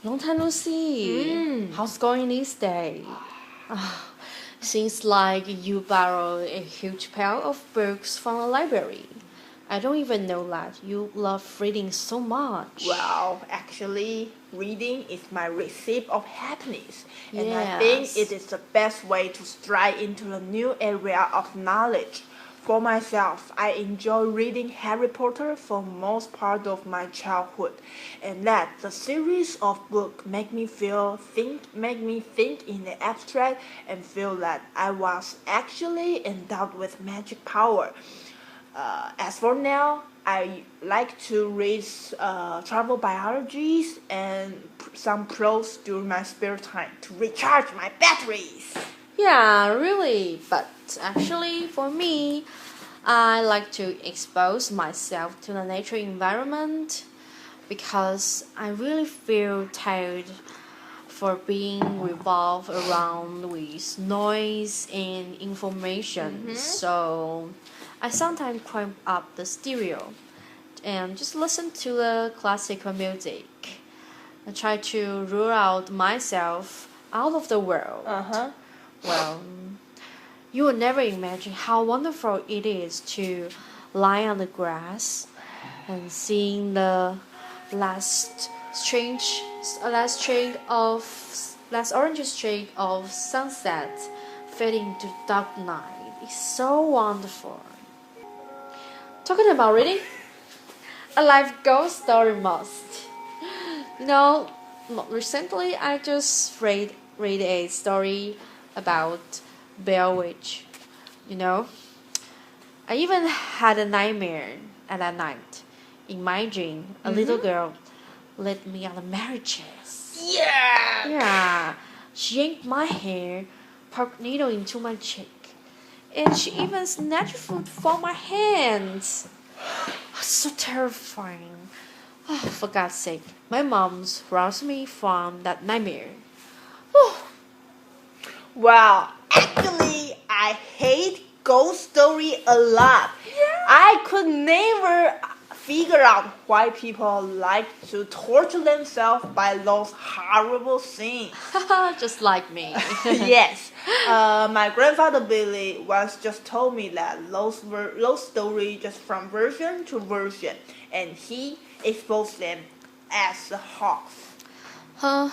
Long time no see. How's going these days? Seems like you borrowed a huge pile of books from the library. I don't even know that you love reading so much. Well, actually, reading is my recipe of happiness, and I think it is the best way to stride into a new area of knowledge. For myself, I enjoy reading Harry Potter for most part of my childhood, and that the series of books make me think in the abstract and feel that I was actually endowed with magic power. As for now, I like to read travel biologies and some prose during my spare time to recharge my batteries. Yeah, really. But actually, for me, I like to expose myself to the nature environment because I really feel tired for being revolved around with noise and information. So I sometimes crank up the stereo and just listen to the classical music. I try to rule out myself out of the world. Well, you will never imagine how wonderful it is to lie on the grass and seeing the last orange streak of sunset fading to dark night. It's so wonderful. Talking about reading, a life ghost story must. You know, recently I just read a story about Bell Witch. You know, I even had a nightmare at that night. In my dream, a little girl led me on a marriages. Yeah! Yeah, she yanked my hair, poked needle into my cheek, and she even snatched food from my hands. So terrifying. Oh, for God's sake, my mom's roused me from that nightmare. Well, actually, I hate ghost story a lot. I could never figure out why people like to torture themselves by those horrible scenes. Just like me. Yes, my grandfather Billy once just told me that those stories just from version to version, and he exposed them as a hoax. Huh?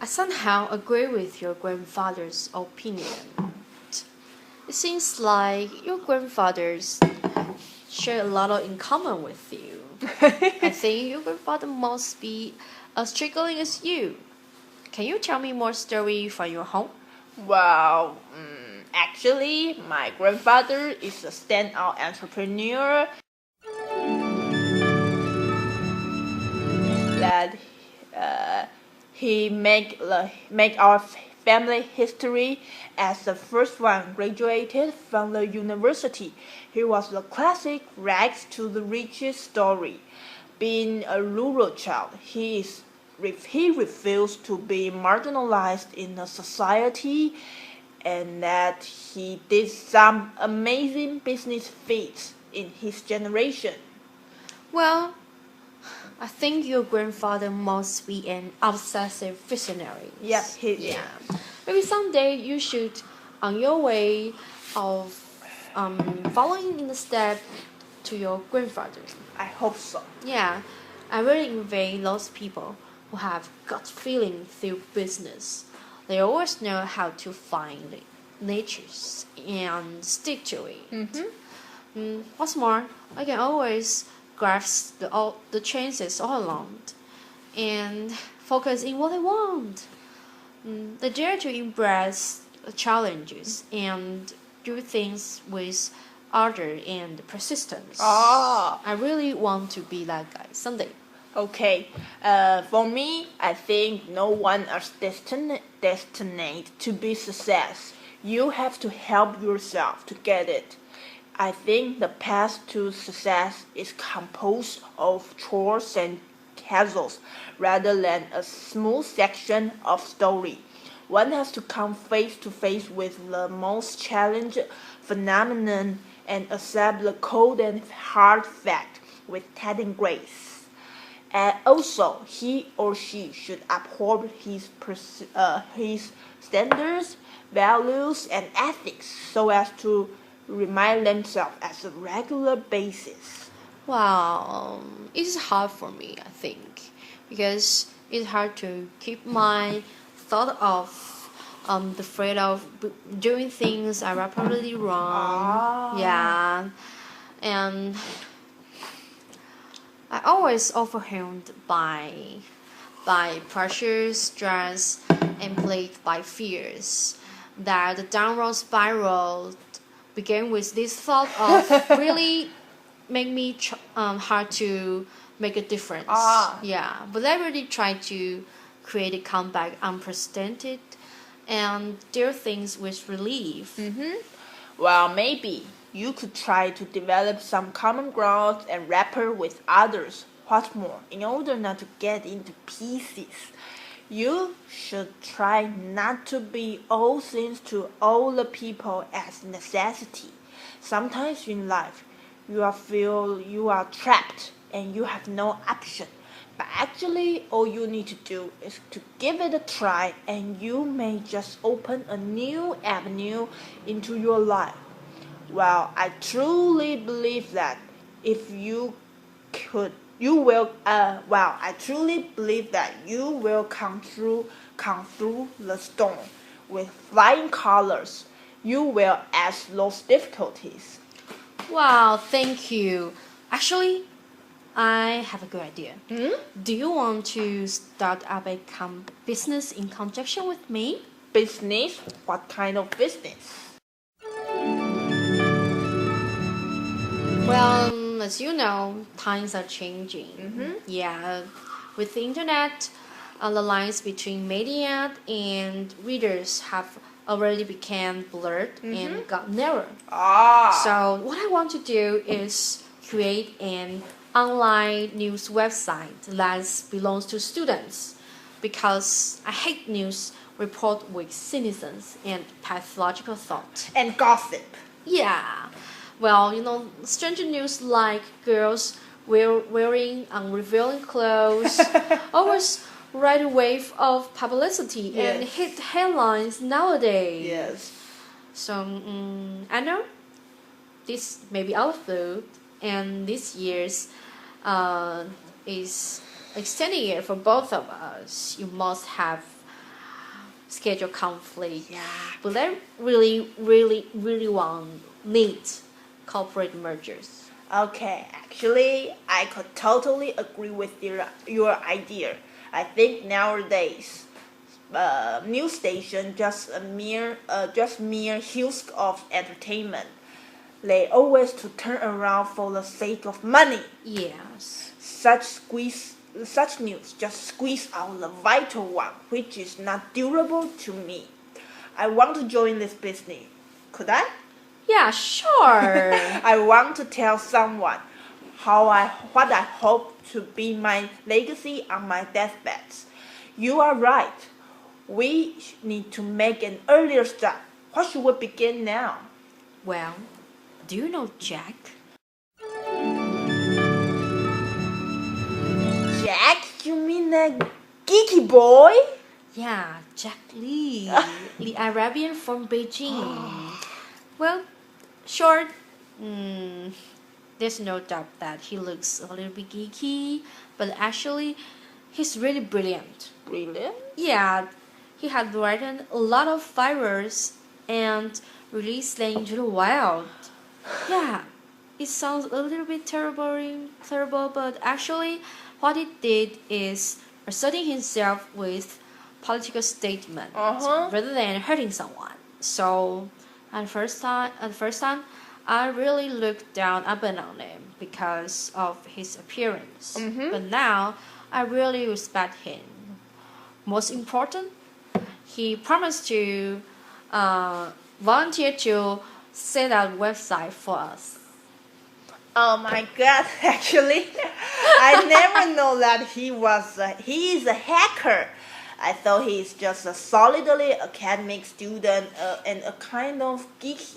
I somehow agree with your grandfather's opinion. It seems like your grandfathers share a lot in common with you. I think your grandfather must be as struggling as you. Can you tell me more story from your home? Well, actually, my grandfather is a standout entrepreneur that he make our family history as the first one graduated from the university. He was the classic rags to the riches story. Being a rural child, he refused to be marginalized in the society, and that he did some amazing business feats in his generation. Well, I think your grandfather must be an obsessive visionary. Yeah, he is. Yeah. Maybe someday you should, on your way of following in the step to your grandfather. I hope so. Yeah, I really envy those people who have gut feeling through business. They always know how to find the natures and stick to it. What's more, I can always grasp the chances all along and focus in what I want. They dare to embrace challenges and do things with ardor and persistence. I really want to be that guy someday. Okay. For me, I think no one is destined to be success. You have to help yourself to get it. I think the path to success is composed of chores and castles rather than a smooth section of story. One has to come face to face with the most challenging phenomenon and accept the cold and hard fact with tact and grace. And also, he or she should uphold his standards, values, and ethics so as to remind themselves as a regular basis. Well, it is hard for me, I think, because it's hard to keep my thought of the threat of doing things are probably wrong. Yeah, and I always overwhelmed by pressure, stress, and plagued by fears that the downward spiral began with this thought of really make me hard to make a difference. Yeah, but I really tried to create a comeback unprecedented and do things with relief. Well, maybe you could try to develop some common ground and rapport with others. What's more, in order not to get into pieces, you should try not to be all things to all the people as necessity. Sometimes in life, you feel you are trapped and you have no option. But actually, all you need to do is to give it a try, and you may just open a new avenue into your life. Well, I truly believe that if you could, you will. I truly believe that you will come through the storm with flying colors. You will ace those difficulties. Wow, thank you. Actually, I have a good idea. Do you want to start up a business in conjunction with me? Business? What kind of business? Well, as you know, times are changing. Yeah, with the internet, the lines between media and readers have already become blurred and got narrower. So what I want to do is create an online news website that belongs to students, because I hate news report with cynicism and pathological thought. And gossip. Yeah. Well, strange news like girls wearing unrevealing clothes always ride a wave of publicity and hit headlines nowadays. Yes. So, I know this may be out of blue, and this year's is extending year for both of us. You must have schedule conflict. Yeah. But I really need corporate mergers. Okay, actually, I could totally agree with your idea. I think nowadays, news station just mere husk of entertainment. They always to turn around for the sake of money. Yes. Such news just squeeze out the vital one, which is not durable to me. I want to join this business. Could I? Yeah, sure. I want to tell someone what I hope to be my legacy on my deathbed. You are right. We need to make an earlier start. What should we begin now? Well, do you know Jack? Jack? You mean that geeky boy? Yeah, Jack Lee, the Arabian from Beijing. Well, short, there's no doubt that he looks a little bit geeky, but actually, he's really brilliant. Brilliant? Yeah, he had written a lot of fires and released them into the wild. Yeah, it sounds a little bit terrible, but actually, what he did is asserting himself with political statement rather than hurting someone. So, at first time, I really looked down upon him because of his appearance. But now, I really respect him. Most important, he promised to volunteer to set up a website for us. Oh my God! Actually, I never know that he is a hacker. I thought he is just a solidly academic student and a kind of geeky.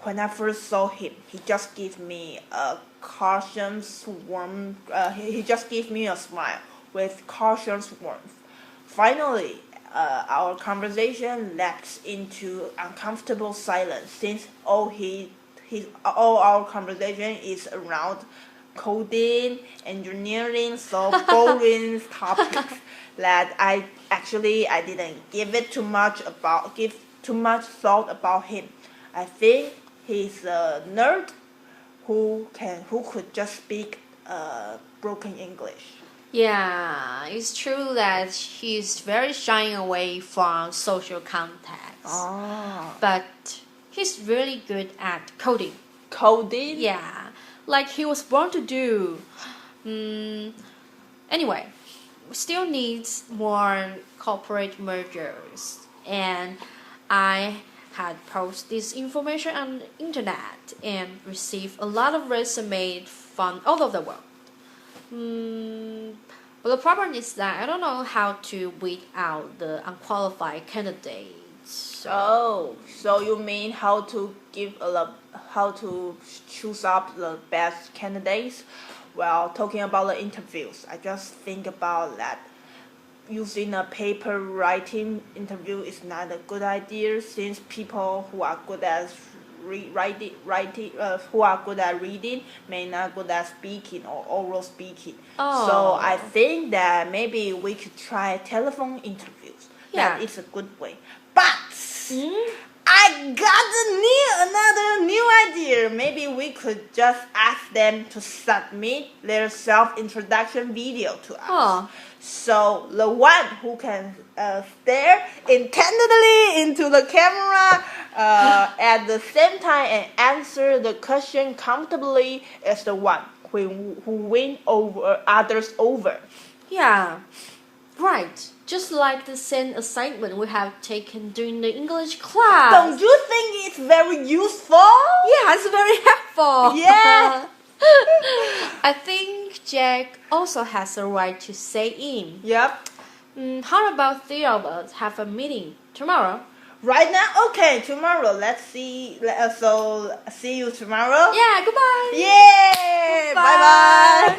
when I first saw him, he just gave me a cautious warmth. He just gave me a smile with cautious warmth. Finally, our conversation lapsed into uncomfortable silence since all our conversation is around coding, engineering, so boring topics that I didn't give too much thought about him. I think he's a nerd who could just speak broken English. Yeah, it's true that he's very shying away from social contacts. Oh. But he's really good at coding. Coding? Yeah, like he was born to do. Anyway, we still need more corporate mergers. And I had posted this information on the internet and received a lot of resumes from all over the world. But the problem is that I don't know how to weed out the unqualified candidates. So you mean how to choose up the best candidates? Well, talking about the interviews, I just think about that. Using a paper writing interview is not a good idea since people who are good at reading may not good at speaking or oral speaking. Oh. So I think that maybe we could try telephone interviews. Yeah. That is a good way. But I got another new idea. Maybe we could just ask them to submit their self-introduction video to us. Oh. So the one who can stare intently into the camera at the same time and answer the question comfortably is the one who win others over. Yeah, right. Just like the same assignment we have taken during the English class. Don't you think it's very useful? Yeah, it's very helpful. Yeah. I think Jack also has a right to say in. Yep. How about three of us have a meeting tomorrow? Right now? Okay, tomorrow. Let's see. So see you tomorrow. Yeah, goodbye. Yeah. Bye bye.